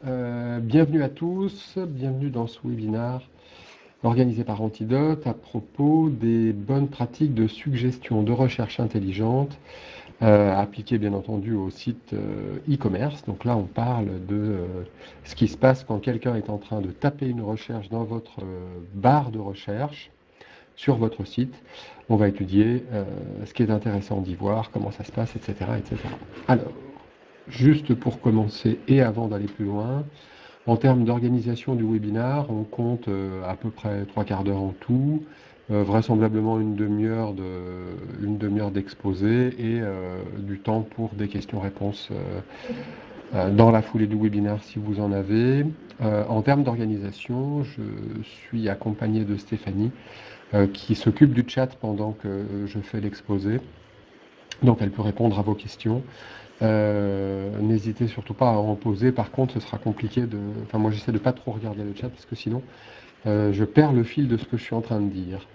Bienvenue à tous, bienvenue dans ce webinaire organisé par Antidote à propos des bonnes pratiques de suggestion de recherche intelligente appliquées bien entendu au site e-commerce. Donc là on parle de ce qui se passe quand quelqu'un est en train de taper une recherche dans votre barre de recherche sur votre site. On va étudier ce qui est intéressant d'y voir, comment ça se passe, etc. etc. Alors, juste pour commencer et avant d'aller plus loin, en termes d'organisation du webinaire, on compte à peu près 3/4 d'heure en tout, vraisemblablement une demi-heure d'exposé et du temps pour des questions-réponses dans la foulée du webinaire si vous en avez. En termes d'organisation, je suis accompagné de Stéphanie qui s'occupe du chat pendant que je fais l'exposé. Donc elle peut répondre à vos questions. N'hésitez surtout pas à en poser. Par contre, ce sera compliqué de... Enfin, moi, j'essaie de pas trop regarder le chat parce que sinon, je perds le fil de ce que je suis en train de dire.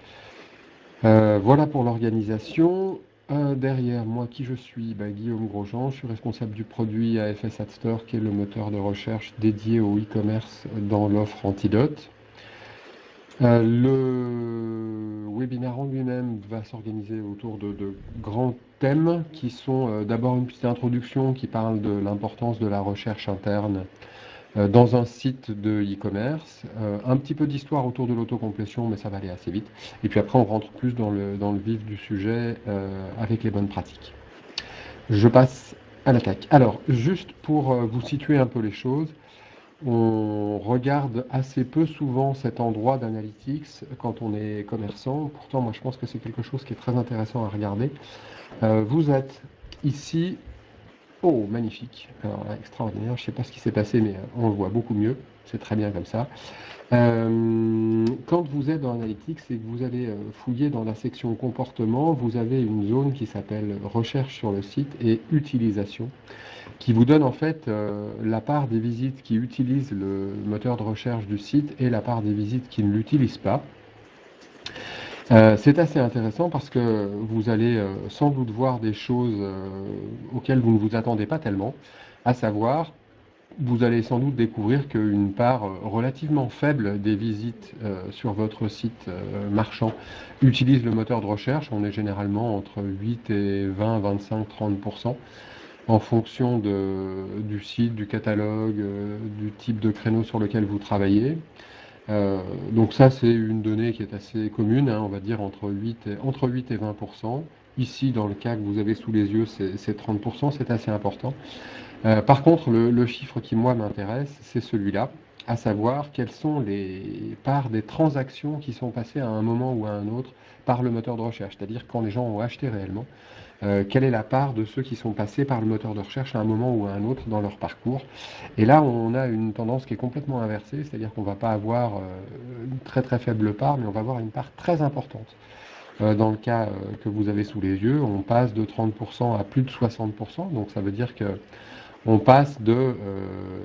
Voilà pour l'organisation. Derrière moi, qui je suis? Guillaume Grosjean, je suis responsable du produit AFS Ad Store, qui est le moteur de recherche dédié au e-commerce dans l'offre Antidote. Le webinaire en lui-même va s'organiser autour de grands thèmes qui sont d'abord une petite introduction qui parle de l'importance de la recherche interne dans un site de e-commerce, un petit peu d'histoire autour de l'autocomplétion, mais ça va aller assez vite. Et puis après, on rentre plus dans le vif du sujet avec les bonnes pratiques. Je passe à l'attaque. Alors, juste pour vous situer un peu les choses, on regarde assez peu souvent cet endroit d'analytics quand on est commerçant. Pourtant, moi, je pense que c'est quelque chose qui est très intéressant à regarder. Vous êtes ici. Oh, magnifique. Alors là, extraordinaire. Je ne sais pas ce qui s'est passé, mais on le voit beaucoup mieux. C'est très bien comme ça. Quand vous êtes dans Analytics et que vous allez fouiller dans la section comportement, vous avez une zone qui s'appelle recherche sur le site et utilisation, qui vous donne en fait la part des visites qui utilisent le moteur de recherche du site et la part des visites qui ne l'utilisent pas. C'est assez intéressant parce que vous allez sans doute voir des choses auxquelles vous ne vous attendez pas tellement, à savoir, vous allez sans doute découvrir qu'une part relativement faible des visites sur votre site marchand utilise le moteur de recherche. On est généralement entre 8 et 20, 25, 30% en fonction du site, du catalogue, du type de créneau sur lequel vous travaillez. Donc ça, c'est une donnée qui est assez commune, hein, on va dire entre 8 et 20%. Ici, dans le cas que vous avez sous les yeux, c'est 30%, c'est assez important. Par contre, le chiffre qui, moi, m'intéresse, c'est celui-là, à savoir quelles sont les parts des transactions qui sont passées à un moment ou à un autre par le moteur de recherche, c'est-à-dire quand les gens ont acheté réellement. Quelle est la part de ceux qui sont passés par le moteur de recherche à un moment ou à un autre dans leur parcours. Et là, on a une tendance qui est complètement inversée, c'est-à-dire qu'on ne va pas avoir une très très faible part, mais on va avoir une part très importante. Dans le cas que vous avez sous les yeux, on passe de 30% à plus de 60%, donc ça veut dire que on passe de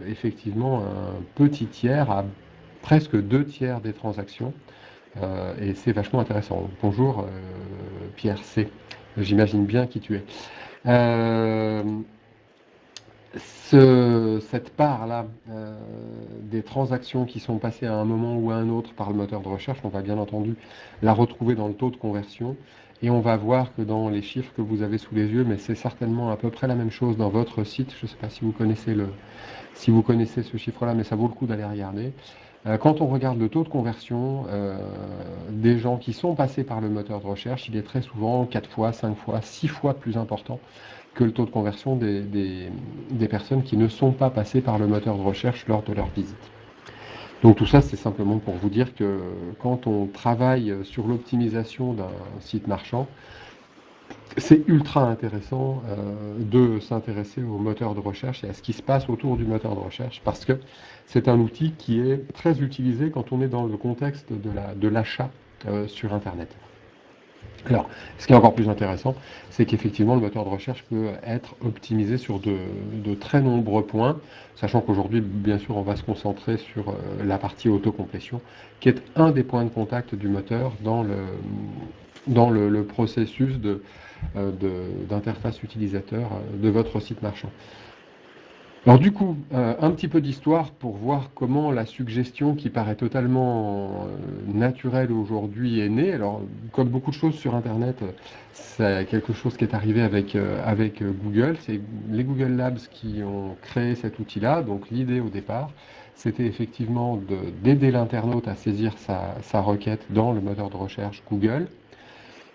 effectivement un petit tiers à presque 2 tiers des transactions. Et c'est vachement intéressant. Bonjour Pierre C. J'imagine bien qui tu es. Euh, cette part-là des transactions qui sont passées à un moment ou à un autre par le moteur de recherche, on va bien entendu la retrouver dans le taux de conversion. Et on va voir que dans les chiffres que vous avez sous les yeux, mais c'est certainement à peu près la même chose dans votre site. Je ne sais pas si vous connaissez ce chiffre-là, mais ça vaut le coup d'aller regarder. Quand on regarde le taux de conversion des gens qui sont passés par le moteur de recherche, il est très souvent 4 fois, 5 fois, 6 fois plus important que le taux de conversion des personnes qui ne sont pas passées par le moteur de recherche lors de leur visite. Donc tout ça, c'est simplement pour vous dire que quand on travaille sur l'optimisation d'un site marchand, c'est ultra intéressant de s'intéresser au moteur de recherche et à ce qui se passe autour du moteur de recherche parce que c'est un outil qui est très utilisé quand on est dans le contexte de l'achat sur Internet. Alors, ce qui est encore plus intéressant, c'est qu'effectivement, le moteur de recherche peut être optimisé sur de très nombreux points, sachant qu'aujourd'hui, bien sûr, on va se concentrer sur la partie autocomplétion, qui est un des points de contact du moteur dans le processus d'interface utilisateur de votre site marchand. Alors du coup, un petit peu d'histoire pour voir comment la suggestion qui paraît totalement naturelle aujourd'hui est née. Alors, comme beaucoup de choses sur Internet, c'est quelque chose qui est arrivé avec Google. C'est les Google Labs qui ont créé cet outil-là. Donc l'idée au départ, c'était effectivement d'aider l'internaute à saisir sa requête dans le moteur de recherche Google.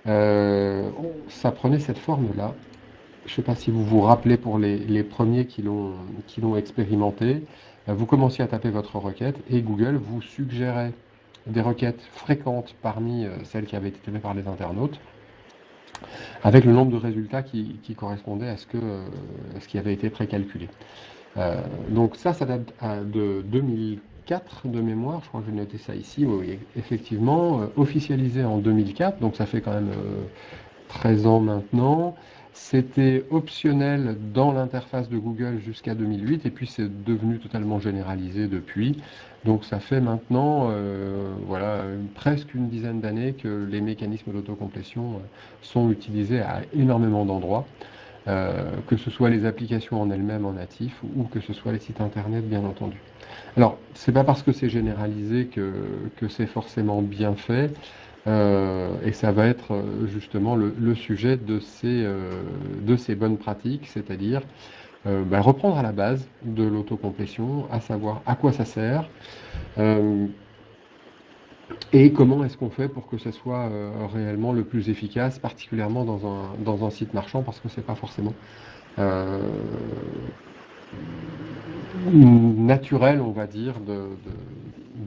Ça prenait cette forme-là. Je ne sais pas si vous vous rappelez pour les premiers qui l'ont expérimenté. Vous commenciez à taper votre requête et Google vous suggérait des requêtes fréquentes parmi celles qui avaient été tapées par les internautes, avec le nombre de résultats qui correspondait à ce qui avait été précalculé. Donc ça date de 2004 de mémoire, je crois que j'ai noté ça ici, oui, effectivement, officialisé en 2004, donc ça fait quand même 13 ans maintenant. C'était optionnel dans l'interface de Google jusqu'à 2008 et puis c'est devenu totalement généralisé depuis. Donc ça fait maintenant voilà, presque une dizaine d'années que les mécanismes d'autocomplétion sont utilisés à énormément d'endroits, que ce soit les applications en elles-mêmes en natif ou que ce soit les sites internet bien entendu. Alors, c'est pas parce que c'est généralisé que c'est forcément bien fait. Et ça va être justement le sujet de ces bonnes pratiques, c'est-à-dire reprendre à la base de l'autocomplétion, à savoir à quoi ça sert, et comment est-ce qu'on fait pour que ce soit réellement le plus efficace, particulièrement dans un site marchand, parce que c'est pas forcément euh, naturel, on va dire,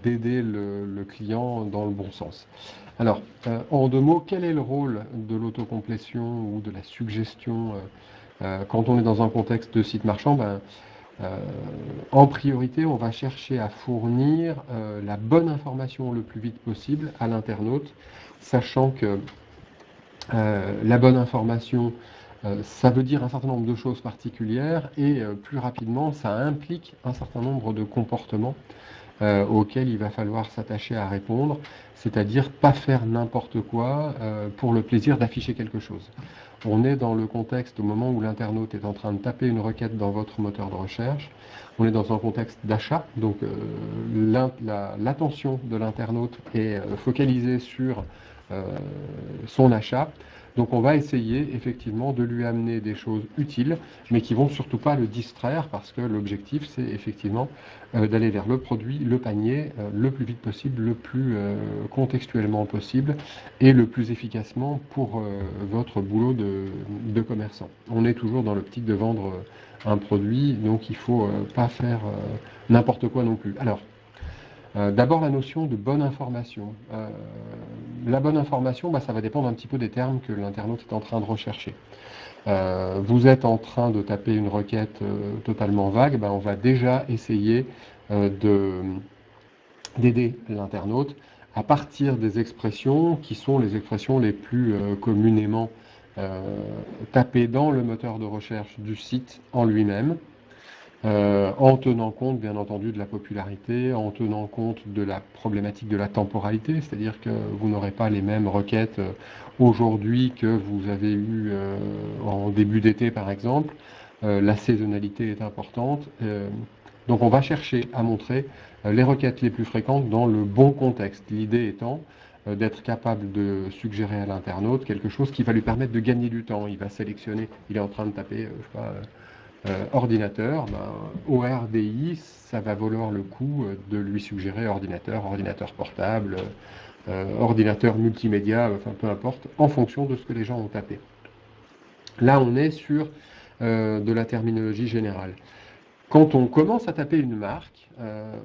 d'aider le client dans le bon sens. Alors, en deux mots, quel est le rôle de l'autocomplétion ou de la suggestion quand on est dans un contexte de site marchand? Euh, En priorité, on va chercher à fournir la bonne information le plus vite possible à l'internaute, sachant que la bonne information, ça veut dire un certain nombre de choses particulières et plus rapidement, ça implique un certain nombre de comportements auxquels il va falloir s'attacher à répondre, c'est-à-dire pas faire n'importe quoi pour le plaisir d'afficher quelque chose. On est dans le contexte au moment où l'internaute est en train de taper une requête dans votre moteur de recherche. On est dans un contexte d'achat, donc l'attention de l'internaute est focalisée sur son achat. Donc on va essayer effectivement de lui amener des choses utiles, mais qui vont surtout pas le distraire, parce que l'objectif c'est effectivement d'aller vers le produit, le panier, le plus vite possible, le plus contextuellement possible et le plus efficacement pour votre boulot de commerçant. On est toujours dans l'optique de vendre un produit, donc il faut pas faire n'importe quoi non plus. Alors, d'abord la notion de bonne information. La bonne information, ça va dépendre un petit peu des termes que l'internaute est en train de rechercher. Vous êtes en train de taper une requête totalement vague, on va déjà essayer d'aider l'internaute à partir des expressions qui sont les expressions les plus communément tapées dans le moteur de recherche du site en lui-même. En tenant compte, bien entendu, de la popularité, en tenant compte de la problématique de la temporalité, c'est-à-dire que vous n'aurez pas les mêmes requêtes aujourd'hui que vous avez eues en début d'été, par exemple. La saisonnalité est importante. Donc on va chercher à montrer les requêtes les plus fréquentes dans le bon contexte. L'idée étant d'être capable de suggérer à l'internaute quelque chose qui va lui permettre de gagner du temps. Il va sélectionner, il est en train de taper, je sais pas, ordinateur, ORDI, ça va valoir le coup de lui suggérer ordinateur portable, ordinateur multimédia, enfin peu importe, en fonction de ce que les gens ont tapé. Là, on est sur de la terminologie générale. Quand on commence à taper une marque,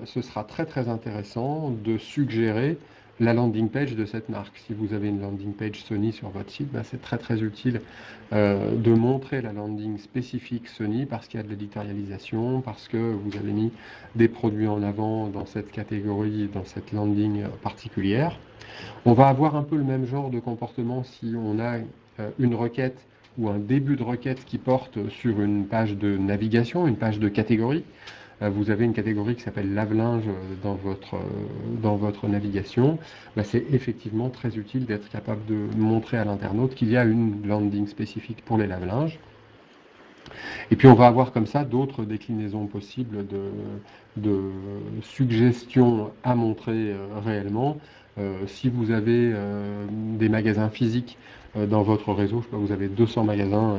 ce sera très très intéressant de suggérer la landing page de cette marque. Si vous avez une landing page Sony sur votre site, c'est très très utile de montrer la landing spécifique Sony parce qu'il y a de l'éditorialisation, parce que vous avez mis des produits en avant dans cette catégorie, dans cette landing particulière. On va avoir un peu le même genre de comportement si on a une requête ou un début de requête qui porte sur une page de navigation, une page de catégorie. Vous avez une catégorie qui s'appelle lave-linge dans votre navigation. C'est effectivement très utile d'être capable de montrer à l'internaute qu'il y a une landing spécifique pour les lave-linges. Et puis on va avoir comme ça d'autres déclinaisons possibles de suggestions à montrer réellement. Si vous avez des magasins physiques dans votre réseau, je sais pas, vous avez 200 magasins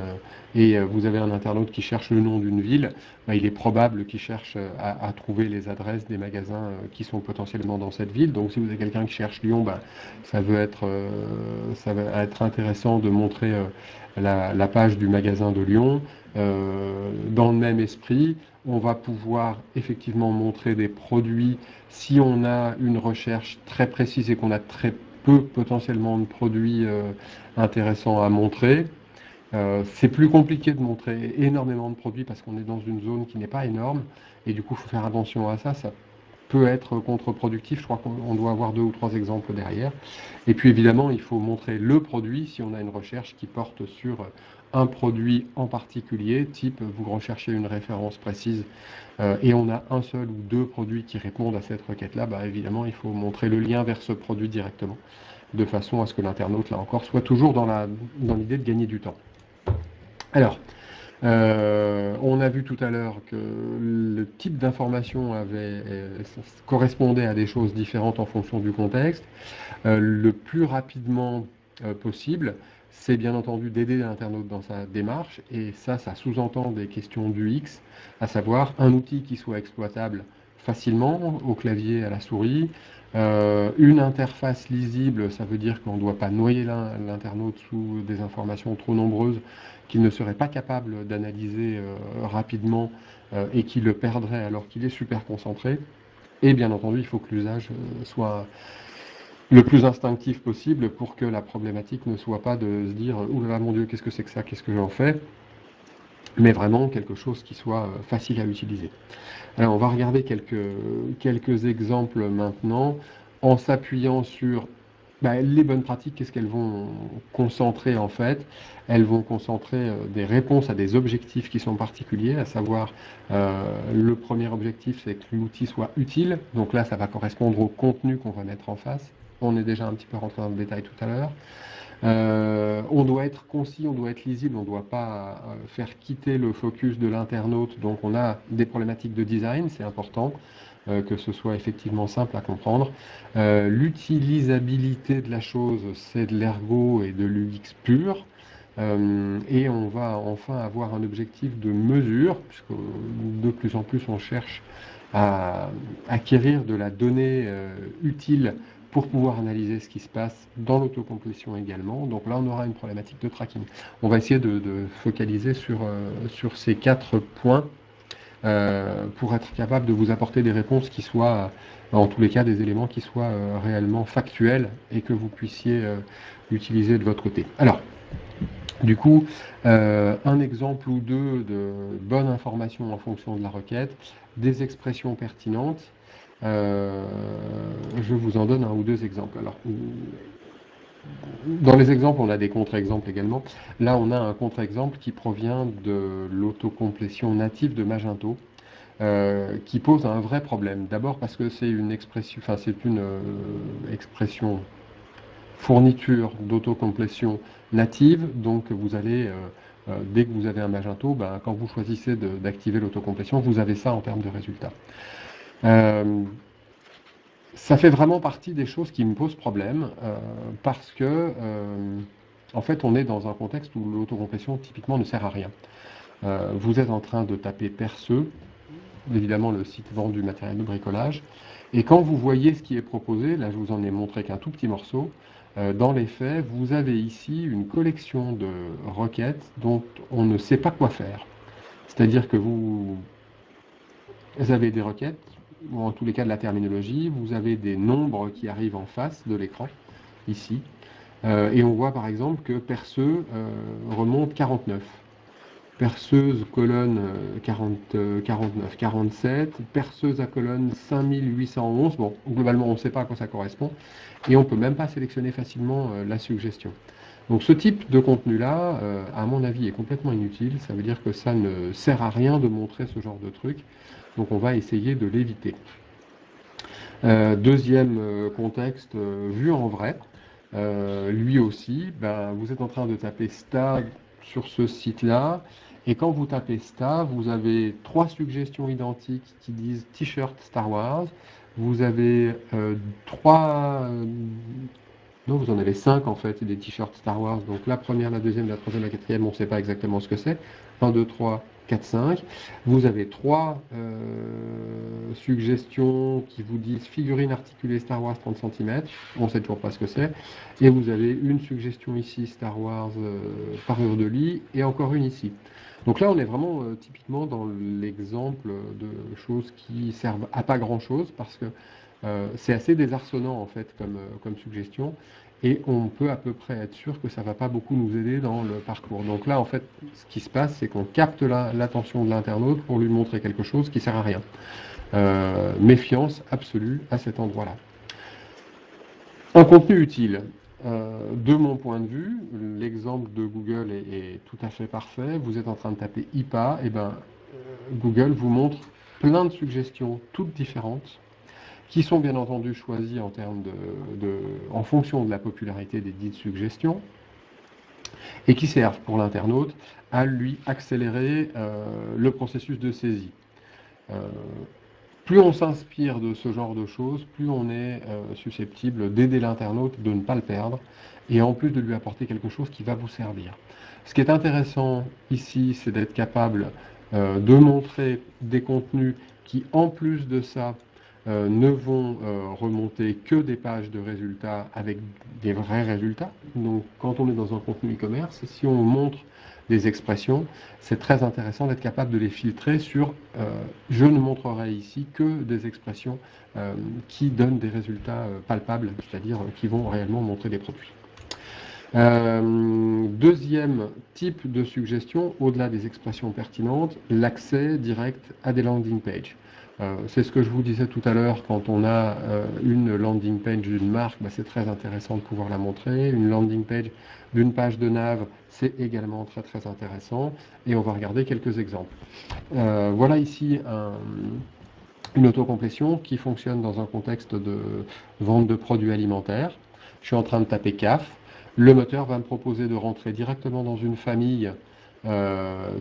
et vous avez un internaute qui cherche le nom d'une ville, bah, il est probable qu'il cherche à trouver les adresses des magasins qui sont potentiellement dans cette ville. Donc si vous avez quelqu'un qui cherche Lyon, bah, ça va être intéressant de montrer la page du magasin de Lyon. Dans le même esprit, on va pouvoir effectivement montrer des produits si on a une recherche très précise et qu'on a très peu potentiellement de produits intéressants à montrer. C'est plus compliqué de montrer énormément de produits parce qu'on est dans une zone qui n'est pas énorme et du coup il faut faire attention à ça. Ça peut être contre-productif. Je crois qu'on doit avoir 2 ou 3 exemples derrière. Et puis évidemment, il faut montrer le produit si on a une recherche qui porte sur un produit en particulier, type vous recherchez une référence précise et on a un seul ou 2 produits qui répondent à cette requête-là, bah, évidemment, il faut montrer le lien vers ce produit directement, de façon à ce que l'internaute, là encore, soit toujours dans l'idée de gagner du temps. Alors, on a vu tout à l'heure que le type d'information correspondait à des choses différentes en fonction du contexte. Le plus rapidement possible, c'est bien entendu d'aider l'internaute dans sa démarche, et ça sous-entend des questions d'UX, à savoir un outil qui soit exploitable facilement au clavier, à la souris, une interface lisible, ça veut dire qu'on ne doit pas noyer l'internaute sous des informations trop nombreuses qu'il ne serait pas capable d'analyser rapidement et qui le perdrait alors qu'il est super concentré. Et bien entendu, il faut que l'usage soit le plus instinctif possible pour que la problématique ne soit pas de se dire « Ouh là là, mon Dieu, qu'est-ce que c'est que ça, qu'est-ce que j'en fais ?» mais vraiment quelque chose qui soit facile à utiliser. Alors on va regarder quelques exemples maintenant en s'appuyant sur les bonnes pratiques. Qu'est-ce qu'elles vont concentrer en fait? Elles vont concentrer des réponses à des objectifs qui sont particuliers, à savoir le premier objectif, c'est que l'outil soit utile. Donc là, ça va correspondre au contenu qu'on va mettre en face. On est déjà un petit peu rentré dans le détail tout à l'heure. On doit être concis, on doit être lisible, on ne doit pas faire quitter le focus de l'internaute. Donc on a des problématiques de design, c'est important que ce soit effectivement simple à comprendre. L'utilisabilité de la chose, c'est de l'ergo et de l'UX pur. Et on va enfin avoir un objectif de mesure, puisque de plus en plus on cherche à acquérir de la donnée utile pour pouvoir analyser ce qui se passe dans l'autocomplétion également. Donc là, on aura une problématique de tracking. On va essayer de focaliser sur ces 4 points pour être capable de vous apporter des réponses qui soient, en tous les cas, des éléments qui soient réellement factuels et que vous puissiez utiliser de votre côté. Alors, du coup, un exemple ou deux de bonne information en fonction de la requête, des expressions pertinentes. Je vous en donne un ou deux exemples. Alors, dans les exemples, on a des contre-exemples également. Là, on a un contre-exemple qui provient de l'autocomplétion native de Magento, qui pose un vrai problème. D'abord parce que c'est une expression, expression fourniture d'autocomplétion native, donc vous allez, dès que vous avez un Magento, quand vous choisissez d'activer l'autocomplétion, vous avez ça en termes de résultats. Ça fait vraiment partie des choses qui me posent problème, parce que, en fait, on est dans un contexte où l'autocomplétion, typiquement, ne sert à rien. Vous êtes en train de taper Perceux, évidemment le site vend du matériel de bricolage, et quand vous voyez ce qui est proposé, là je vous en ai montré qu'un tout petit morceau, dans les faits, vous avez ici une collection de requêtes dont on ne sait pas quoi faire. C'est-à-dire que vous avez des requêtes, ou en tous les cas de la terminologie, vous avez des nombres qui arrivent en face de l'écran, ici, et on voit par exemple que Perceux remonte 49. Perceuse colonne 49, 47, perceuse à colonne 5811. Bon, globalement, on ne sait pas à quoi ça correspond et on ne peut même pas sélectionner facilement la suggestion. Donc ce type de contenu-là, à mon avis, est complètement inutile. Ça veut dire que ça ne sert à rien de montrer ce genre de truc. Donc on va essayer de l'éviter. Deuxième contexte, vu en vrai, lui aussi, vous êtes en train de taper stade sur ce site-là, Et quand vous tapez Star, vous avez 3 suggestions identiques qui disent T-shirt Star Wars. Vous avez 3... non, vous en avez 5 en fait, des t-shirts Star Wars. Donc la première, la deuxième, la troisième, la quatrième, on ne sait pas exactement ce que c'est. 1, 2, 3, 4, 5. Vous avez 3 suggestions qui vous disent figurine articulée Star Wars 30 cm. On ne sait toujours pas ce que c'est. Et vous avez une suggestion ici, Star Wars parure de lit, et encore une ici. Donc là, on est vraiment typiquement dans l'exemple de choses qui servent à pas grand-chose, parce que c'est assez désarçonnant en fait comme suggestion, et on peut à peu près être sûr que ça ne va pas beaucoup nous aider dans le parcours. Donc là, en fait, ce qui se passe, c'est qu'on capte l'attention de l'internaute pour lui montrer quelque chose qui ne sert à rien. Méfiance absolue à cet endroit-là. Un contenu utile. De mon point de vue, l'exemple de Google est tout à fait parfait. Vous êtes en train de taper IPA, et ben Google vous montre plein de suggestions toutes différentes, qui sont bien entendu choisies en fonction de la popularité des dites suggestions, et qui servent pour l'internaute à lui accélérer le processus de saisie. Plus on s'inspire de ce genre de choses, plus on est susceptible d'aider l'internaute, de ne pas le perdre, et en plus de lui apporter quelque chose qui va vous servir. Ce qui est intéressant ici, c'est d'être capable de montrer des contenus qui, en plus de ça, ne vont remonter que des pages de résultats avec des vrais résultats. Donc quand on est dans un contenu e-commerce, si on montre des expressions, c'est très intéressant d'être capable de les filtrer sur je ne montrerai ici que des expressions qui donnent des résultats palpables, c'est-à-dire qui vont réellement montrer des produits. Deuxième type de suggestion, au-delà des expressions pertinentes, l'accès direct à des landing pages. C'est ce que je vous disais tout à l'heure, quand on a une landing page d'une marque, c'est très intéressant de pouvoir la montrer. Une landing page d'une page de nav, c'est également très très intéressant. Et on va regarder quelques exemples. Voilà ici une autocomplétion qui fonctionne dans un contexte de vente de produits alimentaires. Je suis en train de taper CAF. Le moteur va me proposer de rentrer directement dans une famille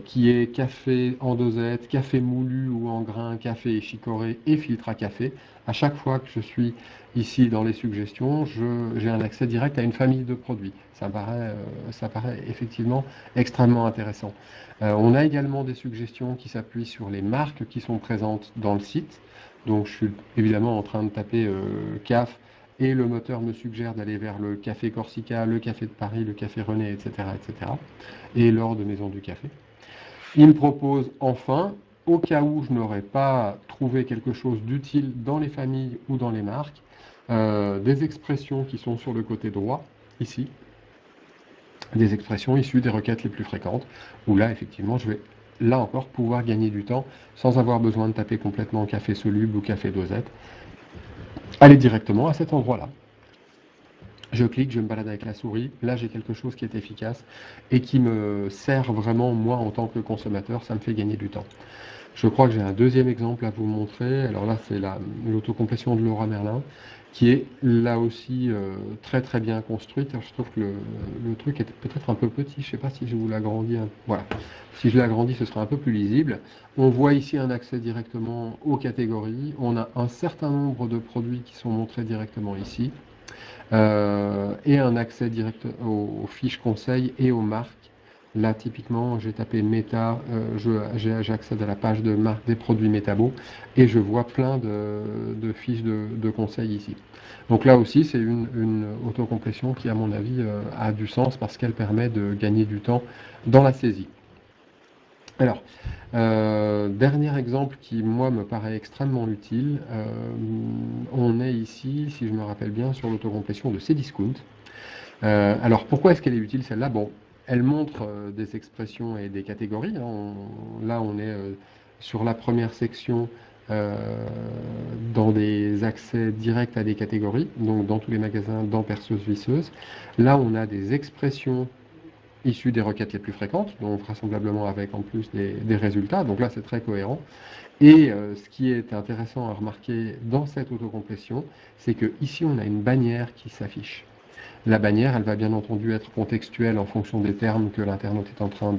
qui est café en dosette, café moulu ou en grains, café chicoré et filtre à café. À chaque fois que je suis ici dans les suggestions, j'ai un accès direct à une famille de produits. Ça paraît effectivement extrêmement intéressant. On a également des suggestions qui s'appuient sur les marques qui sont présentes dans le site. Donc je suis évidemment en train de taper CAF, et le moteur me suggère d'aller vers le café Corsica, le café de Paris, le café René, etc., etc., et l'or de Maison du Café. Il me propose enfin, au cas où je n'aurais pas trouvé quelque chose d'utile dans les familles ou dans les marques, des expressions qui sont sur le côté droit, ici, des expressions issues des requêtes les plus fréquentes, où là, effectivement, je vais, là encore, pouvoir gagner du temps sans avoir besoin de taper complètement café soluble ou café dosette. Aller directement à cet endroit-là. Je clique, je me balade avec la souris, là j'ai quelque chose qui est efficace et qui me sert vraiment, moi en tant que consommateur, ça me fait gagner du temps. Je crois que j'ai un deuxième exemple à vous montrer. Alors là c'est l'autocomplétion de Laura Merlin, qui est là aussi très très bien construite. Alors, je trouve que le truc est peut-être un peu petit, je ne sais pas si je vous l'agrandis. Voilà, si je l'agrandis ce sera un peu plus lisible. On voit ici un accès directement aux catégories. On a un certain nombre de produits qui sont montrés directement ici. Et un accès direct aux fiches conseils et aux marques. Là, typiquement, j'ai tapé Meta, j'accède à la page de marque des produits Metabo et je vois plein de fiches de conseils ici. Donc là aussi, c'est une autocomplétion qui, à mon avis, a du sens parce qu'elle permet de gagner du temps dans la saisie. Alors, dernier exemple qui, moi, me paraît extrêmement utile. On est ici, si je me rappelle bien, sur l'autocomplétion de Cdiscount. Alors, pourquoi est-ce qu'elle est utile, celle-là? Bon, elle montre des expressions et des catégories. Là, on est sur la première section dans des accès directs à des catégories, donc dans tous les magasins, dans perceuse visseuse. Là, on a des expressions issues des requêtes les plus fréquentes, donc vraisemblablement avec en plus des résultats. Donc là, c'est très cohérent. Et ce qui est intéressant à remarquer dans cette autocomplétion, c'est que ici, on a une bannière qui s'affiche. La bannière, elle va bien entendu être contextuelle en fonction des termes que l'internaute est en train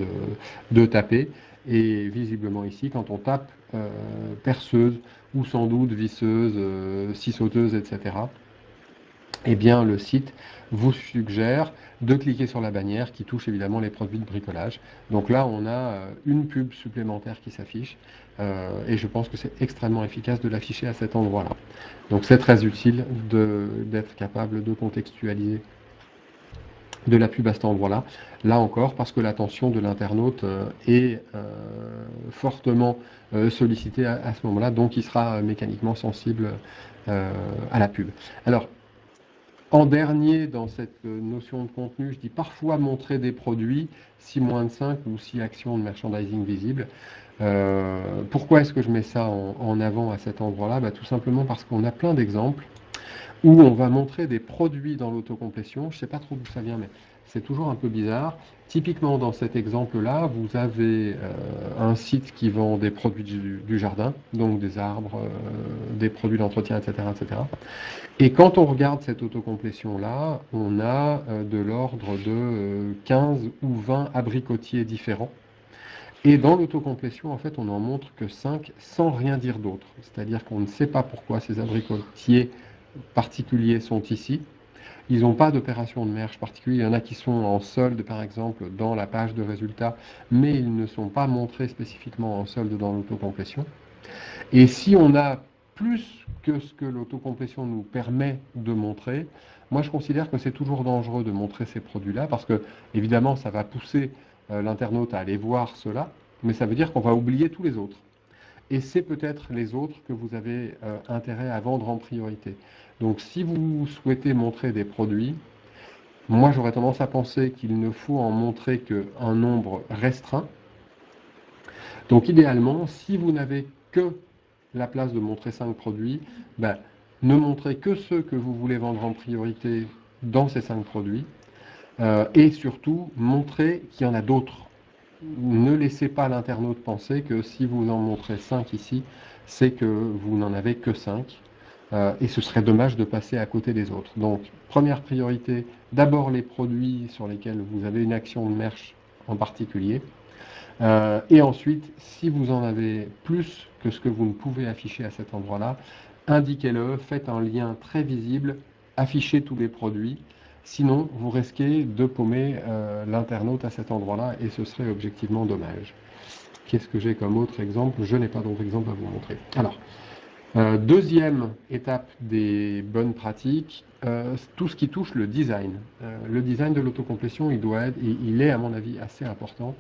de taper. Et visiblement ici, quand on tape perceuse ou sans doute visseuse, scie sauteuse, etc., eh bien, le site vous suggère de cliquer sur la bannière qui touche évidemment les produits de bricolage. Donc là, on a une pub supplémentaire qui s'affiche et je pense que c'est extrêmement efficace de l'afficher à cet endroit-là. Donc c'est très utile d'être capable de contextualiser de la pub à cet endroit-là. Là encore, parce que l'attention de l'internaute est fortement sollicitée à ce moment-là, donc il sera mécaniquement sensible à la pub. Alors, en dernier, dans cette notion de contenu, je dis parfois montrer des produits, si moins de 5 ou 6 actions de merchandising visibles. Pourquoi est-ce que je mets ça en avant à cet endroit-là? Tout simplement parce qu'on a plein d'exemples où on va montrer des produits dans l'autocomplétion. Je ne sais pas trop d'où ça vient, mais c'est toujours un peu bizarre. Typiquement, dans cet exemple-là, vous avez un site qui vend des produits du jardin, donc des arbres, des produits d'entretien, etc., etc. Et quand on regarde cette autocomplétion-là, on a de l'ordre de 15 ou 20 abricotiers différents. Et dans l'autocomplétion, en fait, on n'en montre que 5 sans rien dire d'autre. C'est-à-dire qu'on ne sait pas pourquoi ces abricotiers particuliers sont ici. Ils n'ont pas d'opération de merge particulière. Il y en a qui sont en solde, par exemple, dans la page de résultats, mais ils ne sont pas montrés spécifiquement en solde dans l'autocomplétion. Et si on a plus que ce que l'autocomplétion nous permet de montrer, moi je considère que c'est toujours dangereux de montrer ces produits-là parce que, évidemment, ça va pousser l'internaute à aller voir cela, mais ça veut dire qu'on va oublier tous les autres. Et c'est peut-être les autres que vous avez intérêt à vendre en priorité. Donc si vous souhaitez montrer des produits, moi j'aurais tendance à penser qu'il ne faut en montrer qu'un nombre restreint. Donc idéalement, si vous n'avez que la place de montrer 5 produits, ne montrez que ceux que vous voulez vendre en priorité dans ces 5 produits. Et surtout, montrez qu'il y en a d'autres. Ne laissez pas l'internaute penser que si vous en montrez 5 ici, c'est que vous n'en avez que 5. Et ce serait dommage de passer à côté des autres. Donc, première priorité, d'abord les produits sur lesquels vous avez une action de merch en particulier. Et ensuite, si vous en avez plus que ce que vous ne pouvez afficher à cet endroit-là, indiquez-le, faites un lien très visible, affichez tous les produits. Sinon, vous risquez de paumer l'internaute à cet endroit-là et ce serait objectivement dommage. Qu'est-ce que j'ai comme autre exemple? Je n'ai pas d'autre exemple à vous montrer. Alors, deuxième étape des bonnes pratiques, tout ce qui touche le design. Le design de l'autocomplétion, il est à mon avis assez important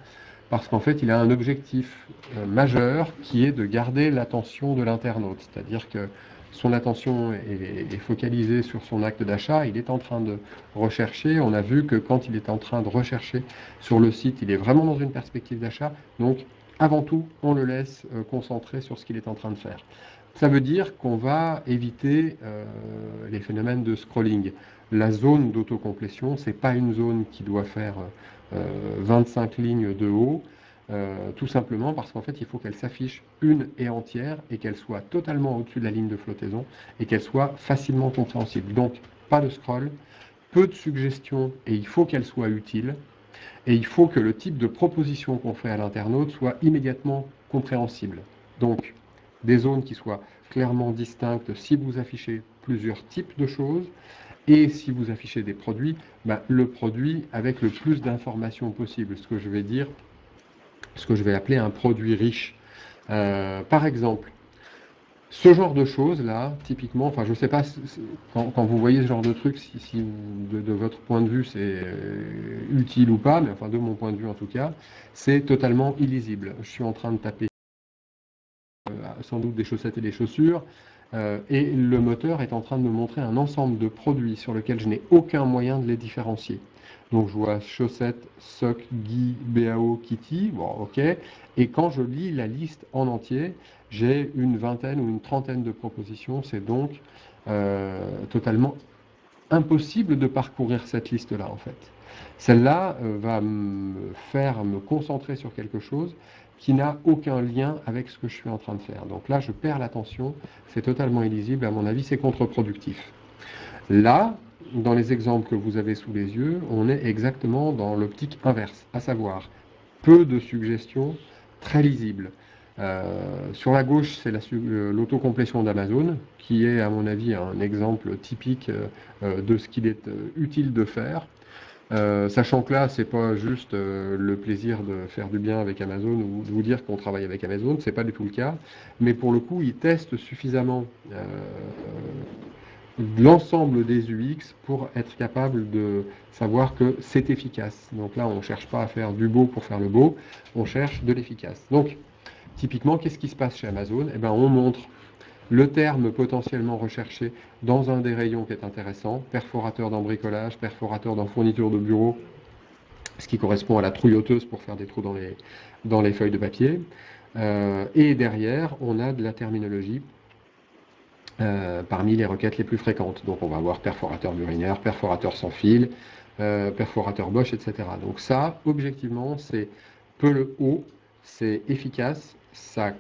parce qu'en fait, il a un objectif majeur qui est de garder l'attention de l'internaute. C'est-à-dire que son attention est focalisée sur son acte d'achat, il est en train de rechercher. On a vu que quand il est en train de rechercher sur le site, il est vraiment dans une perspective d'achat. Donc, avant tout, on le laisse concentrer sur ce qu'il est en train de faire. Ça veut dire qu'on va éviter les phénomènes de scrolling. La zone d'autocomplétion, ce n'est pas une zone qui doit faire 25 lignes de haut, tout simplement parce qu'en fait, il faut qu'elle s'affiche une et entière et qu'elle soit totalement au-dessus de la ligne de flottaison et qu'elle soit facilement compréhensible. Donc, pas de scroll, peu de suggestions et il faut qu'elle soit utile. Et il faut que le type de proposition qu'on fait à l'internaute soit immédiatement compréhensible. Donc, des zones qui soient clairement distinctes si vous affichez plusieurs types de choses et si vous affichez des produits, le produit avec le plus d'informations possible, ce que je vais dire, ce que je vais appeler un produit riche. Par exemple, ce genre de choses-là, typiquement, enfin je ne sais pas quand vous voyez ce genre de truc, si de votre point de vue c'est utile ou pas, mais enfin de mon point de vue en tout cas, c'est totalement illisible. Je suis en train de taper sans doute des chaussettes et des chaussures, et le moteur est en train de me montrer un ensemble de produits sur lesquels je n'ai aucun moyen de les différencier. Donc je vois chaussettes, sock, gui, BAO, kitty, bon ok, et quand je lis la liste en entier, j'ai une vingtaine ou une trentaine de propositions, c'est donc totalement impossible de parcourir cette liste-là en fait. Celle-là va me faire me concentrer sur quelque chose qui n'a aucun lien avec ce que je suis en train de faire. Donc là, je perds l'attention, c'est totalement illisible, à mon avis, c'est contre-productif. Là, dans les exemples que vous avez sous les yeux, on est exactement dans l'optique inverse, à savoir peu de suggestions, très lisibles. Sur la gauche, c'est l'autocomplétion d'Amazon, qui est, à mon avis, un exemple typique de ce qu'il est utile de faire. Sachant que là, c'est pas juste le plaisir de faire du bien avec Amazon ou de vous dire qu'on travaille avec Amazon, c'est pas du tout le cas. Mais pour le coup, ils testent suffisamment l'ensemble des UX pour être capable de savoir que c'est efficace. Donc là, on ne cherche pas à faire du beau pour faire le beau, on cherche de l'efficace. Donc, typiquement, qu'est-ce qui se passe chez Amazon? Eh ben, on montre le terme potentiellement recherché dans un des rayons qui est intéressant, perforateur dans bricolage, perforateur dans fourniture de bureau, ce qui correspond à la trouilloteuse pour faire des trous dans les feuilles de papier. Et derrière, on a de la terminologie parmi les requêtes les plus fréquentes. Donc on va avoir perforateur urinaire, perforateur sans fil, perforateur Bosch, etc. Donc ça, objectivement, c'est peu le haut, c'est efficace, ça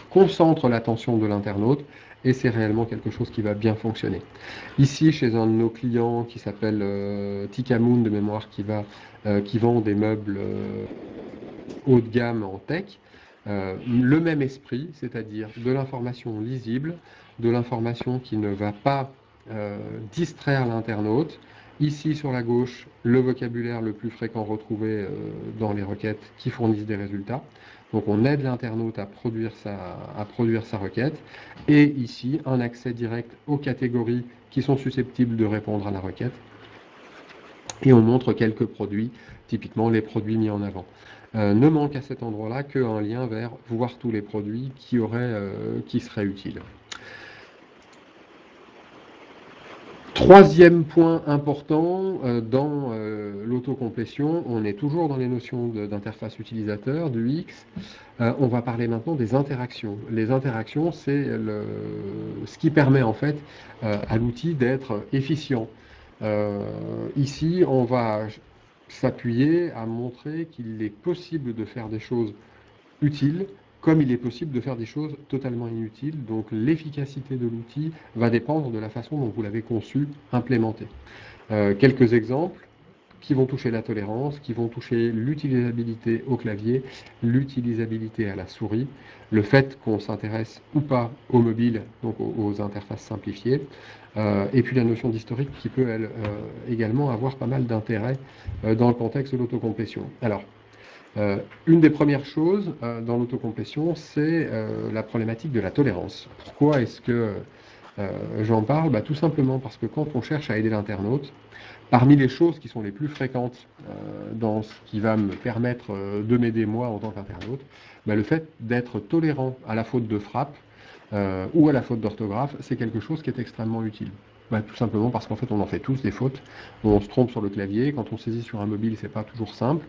concentre l'attention de l'internaute et c'est réellement quelque chose qui va bien fonctionner. Ici, chez un de nos clients qui s'appelle Tikamoon de mémoire, qui vend des meubles haut de gamme en tech, le même esprit, c'est-à-dire de l'information lisible, de l'information qui ne va pas distraire l'internaute. Ici, sur la gauche, le vocabulaire le plus fréquent retrouvé dans les requêtes qui fournissent des résultats. Donc on aide l'internaute à produire sa requête. Et ici, un accès direct aux catégories qui sont susceptibles de répondre à la requête. Et on montre quelques produits, typiquement les produits mis en avant. Ne manque à cet endroit-là qu'un lien vers voir tous les produits qui seraient utiles. Troisième point important dans l'autocomplétion, on est toujours dans les notions d'interface utilisateur, du X. On va parler maintenant des interactions. Les interactions, c'est ce qui permet en fait à l'outil d'être efficient. Ici, on va s'appuyer à montrer qu'il est possible de faire des choses utiles comme il est possible de faire des choses totalement inutiles. Donc l'efficacité de l'outil va dépendre de la façon dont vous l'avez conçu, implémenté. Quelques exemples qui vont toucher la tolérance, qui vont toucher l'utilisabilité au clavier, l'utilisabilité à la souris, le fait qu'on s'intéresse ou pas au mobile, donc aux interfaces simplifiées, et puis la notion d'historique qui peut, elle, également avoir pas mal d'intérêt dans le contexte de l'autocomplétion. Alors, une des premières choses dans l'autocomplétion, c'est la problématique de la tolérance. Pourquoi est-ce que j'en parle? Tout simplement parce que quand on cherche à aider l'internaute, parmi les choses qui sont les plus fréquentes dans ce qui va me permettre de m'aider moi en tant qu'internaute, le fait d'être tolérant à la faute de frappe ou à la faute d'orthographe, c'est quelque chose qui est extrêmement utile. Tout simplement parce qu'en fait on en fait tous des fautes, on se trompe sur le clavier, quand on saisit sur un mobile c'est pas toujours simple.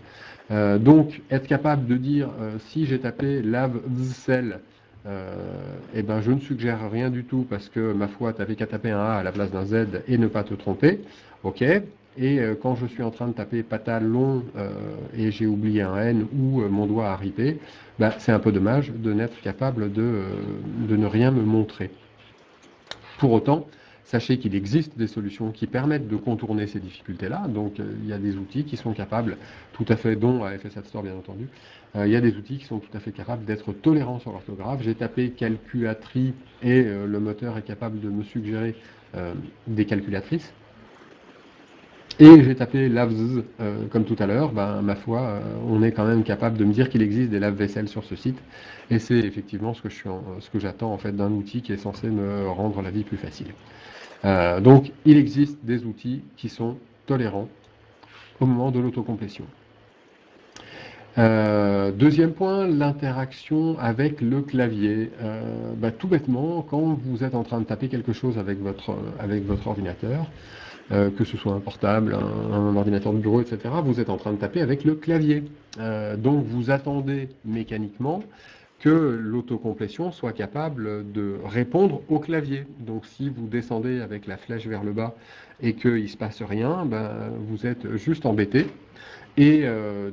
Donc être capable de dire si j'ai tapé lave-vaisselle, je ne suggère rien du tout parce que ma foi t'avais qu'à taper un A à la place d'un Z et ne pas te tromper, ok. Et quand je suis en train de taper pantalon et j'ai oublié un N ou mon doigt a ripé, c'est un peu dommage de n'être capable de ne rien me montrer. Pour autant, sachez qu'il existe des solutions qui permettent de contourner ces difficultés-là. Donc, il y a des outils qui sont capables, tout à fait, dont AFS App Store bien entendu, il y a des outils qui sont tout à fait capables d'être tolérants sur l'orthographe. J'ai tapé calculatrice et le moteur est capable de me suggérer des calculatrices. Et j'ai tapé laves comme tout à l'heure, ma foi, on est quand même capable de me dire qu'il existe des lave-vaisselle sur ce site. Et c'est effectivement ce que j'attends en fait d'un outil qui est censé me rendre la vie plus facile. Donc il existe des outils qui sont tolérants au moment de l'autocomplétion. Deuxième point, l'interaction avec le clavier. Tout bêtement, quand vous êtes en train de taper quelque chose avec votre ordinateur, que ce soit un portable, un ordinateur de bureau, etc., vous êtes en train de taper avec le clavier. Donc vous attendez mécaniquement que l'autocomplétion soit capable de répondre au clavier. Donc si vous descendez avec la flèche vers le bas et qu'il ne se passe rien, vous êtes juste embêté. Et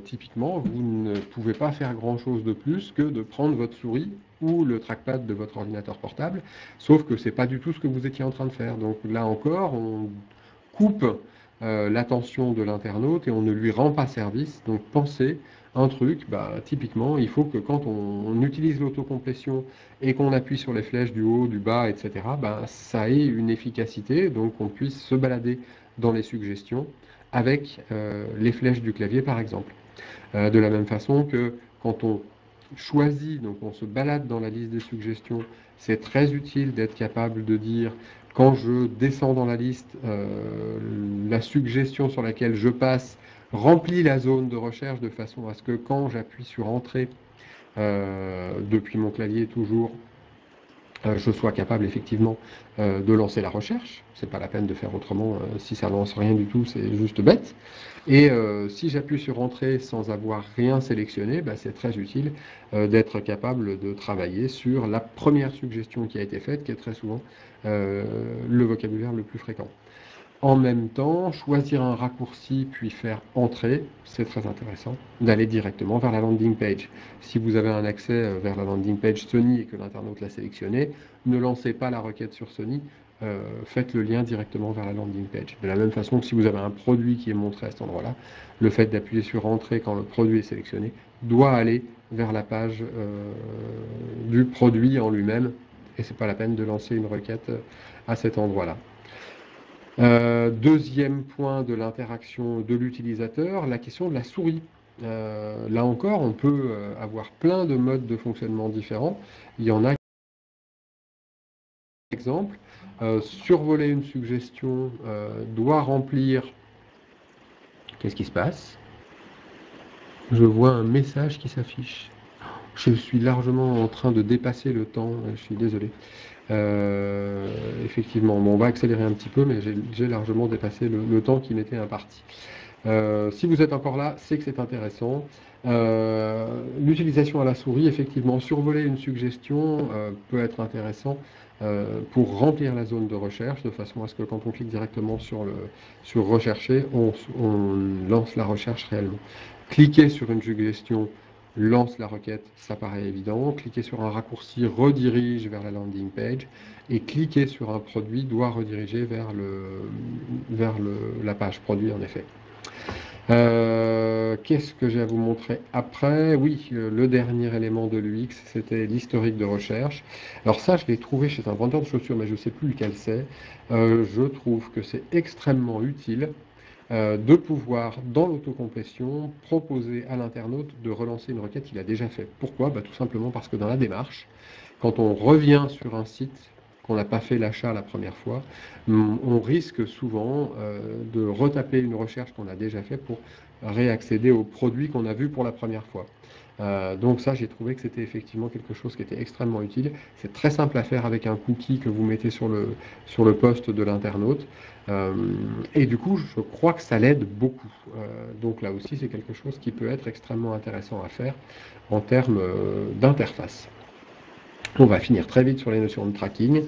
typiquement, vous ne pouvez pas faire grand-chose de plus que de prendre votre souris ou le trackpad de votre ordinateur portable, sauf que c'est pas du tout ce que vous étiez en train de faire. Donc là encore, on coupe l'attention de l'internaute et on ne lui rend pas service. Donc pensez un truc, typiquement, il faut que quand on utilise l'autocomplétion et qu'on appuie sur les flèches du haut, du bas, etc., ça ait une efficacité, donc on puisse se balader dans les suggestions avec les flèches du clavier, par exemple. De la même façon que quand on choisit, donc on se balade dans la liste des suggestions, c'est très utile d'être capable de dire, quand je descends dans la liste, la suggestion sur laquelle je passe remplit la zone de recherche de façon à ce que quand j'appuie sur Entrée, depuis mon clavier toujours, je sois capable effectivement de lancer la recherche. C'est pas la peine de faire autrement, si ça lance rien du tout, c'est juste bête. Et si j'appuie sur Entrée sans avoir rien sélectionné, c'est très utile d'être capable de travailler sur la première suggestion qui a été faite, qui est très souvent le vocabulaire le plus fréquent. En même temps, choisir un raccourci puis faire Entrée, c'est très intéressant, d'aller directement vers la landing page. Si vous avez un accès vers la landing page Sony et que l'internaute l'a sélectionné, ne lancez pas la requête sur Sony, faites le lien directement vers la landing page. De la même façon que si vous avez un produit qui est montré à cet endroit-là, le fait d'appuyer sur Entrée quand le produit est sélectionné doit aller vers la page du produit en lui-même, et c'est pas la peine de lancer une requête à cet endroit-là. Deuxième point de l'interaction de l'utilisateur, la question de la souris. Là encore, on peut avoir plein de modes de fonctionnement différents. Il y en a, par exemple, survoler une suggestion doit remplir... Qu'est-ce qui se passe? Je vois un message qui s'affiche. Je suis largement en train de dépasser le temps, je suis désolé. Effectivement, on va accélérer un petit peu, mais j'ai largement dépassé le temps qui m'était imparti. Si vous êtes encore là, c'est que c'est intéressant. L'utilisation à la souris, effectivement, survoler une suggestion peut être intéressant pour remplir la zone de recherche, de façon à ce que quand on clique directement sur rechercher, on lance la recherche réellement. Cliquer sur une suggestion lance la requête, ça paraît évident. Cliquer sur un raccourci redirige vers la landing page et cliquer sur un produit doit rediriger vers la page produit en effet. Qu'est-ce que j'ai à vous montrer après? Oui, le dernier élément de l'UX, c'était l'historique de recherche. Alors ça, je l'ai trouvé chez un vendeur de chaussures, mais je ne sais plus lequel c'est. Je trouve que c'est extrêmement utile de pouvoir, dans l'autocomplétion, proposer à l'internaute de relancer une requête qu'il a déjà faite. Pourquoi? Tout simplement parce que dans la démarche, quand on revient sur un site, qu'on n'a pas fait l'achat la première fois, on risque souvent de retaper une recherche qu'on a déjà faite pour réaccéder au produit qu'on a vu pour la première fois. Donc ça, j'ai trouvé que c'était effectivement quelque chose qui était extrêmement utile. C'est très simple à faire avec un cookie que vous mettez sur le poste de l'internaute. Et du coup, je crois que ça l'aide beaucoup. Donc là aussi, c'est quelque chose qui peut être extrêmement intéressant à faire en termes d'interface. On va finir très vite sur les notions de tracking.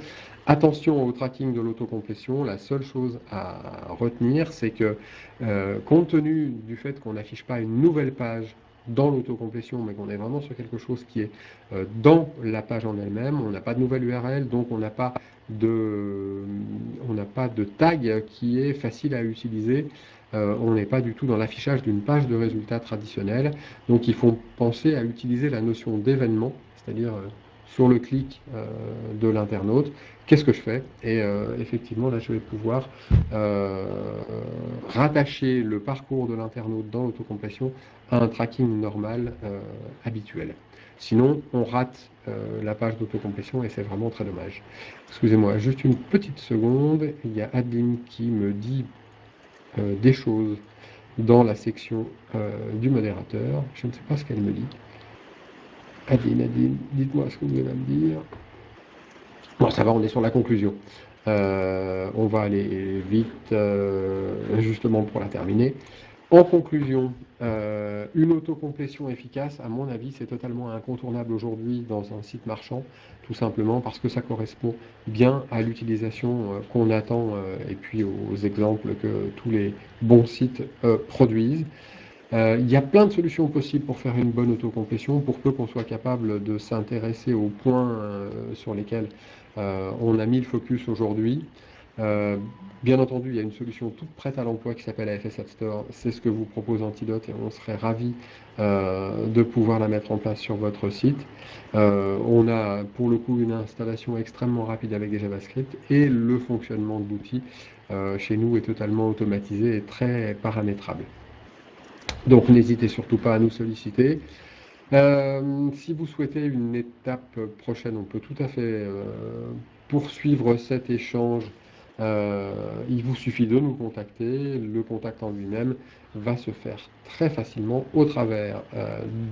Attention au tracking de l'autocomplétion, la seule chose à retenir, c'est que compte tenu du fait qu'on n'affiche pas une nouvelle page dans l'autocomplétion, mais qu'on est vraiment sur quelque chose qui est dans la page en elle-même, on n'a pas de nouvelle URL, donc on n'a pas de tag qui est facile à utiliser. On n'est pas du tout dans l'affichage d'une page de résultats traditionnelle, donc il faut penser à utiliser la notion d'événement, c'est-à-dire sur le clic de l'internaute, qu'est-ce que je fais? Et effectivement, là, je vais pouvoir rattacher le parcours de l'internaute dans l'autocomplétion à un tracking normal habituel. Sinon, on rate la page d'autocomplétion et c'est vraiment très dommage. Excusez-moi, juste une petite seconde. Il y a Adeline qui me dit des choses dans la section du modérateur. Je ne sais pas ce qu'elle me dit. Adeline, dites-moi ce que vous allez me dire. Bon, ça va, on est sur la conclusion. On va aller vite, justement, pour la terminer. En conclusion, une autocomplétion efficace, à mon avis, c'est totalement incontournable aujourd'hui dans un site marchand, tout simplement parce que ça correspond bien à l'utilisation qu'on attend et puis aux exemples que tous les bons sites produisent. Il y a plein de solutions possibles pour faire une bonne autocomplétion, pour peu qu'on soit capable de s'intéresser aux points sur lesquels on a mis le focus aujourd'hui. Bien entendu, il y a une solution toute prête à l'emploi qui s'appelle AFS App Store. C'est ce que vous propose Antidote et on serait ravis de pouvoir la mettre en place sur votre site. On a pour le coup une installation extrêmement rapide avec des JavaScript et le fonctionnement de l'outil chez nous est totalement automatisé et très paramétrable. Donc n'hésitez surtout pas à nous solliciter. Si vous souhaitez une étape prochaine, on peut tout à fait poursuivre cet échange. Il vous suffit de nous contacter. Le contact en lui-même va se faire très facilement au travers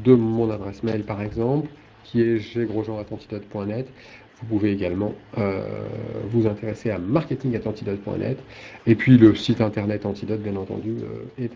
de mon adresse mail par exemple, qui est ggrosjean@antidote.net. Vous pouvez également vous intéresser à marketing@antidote.net et puis le site internet Antidote bien entendu est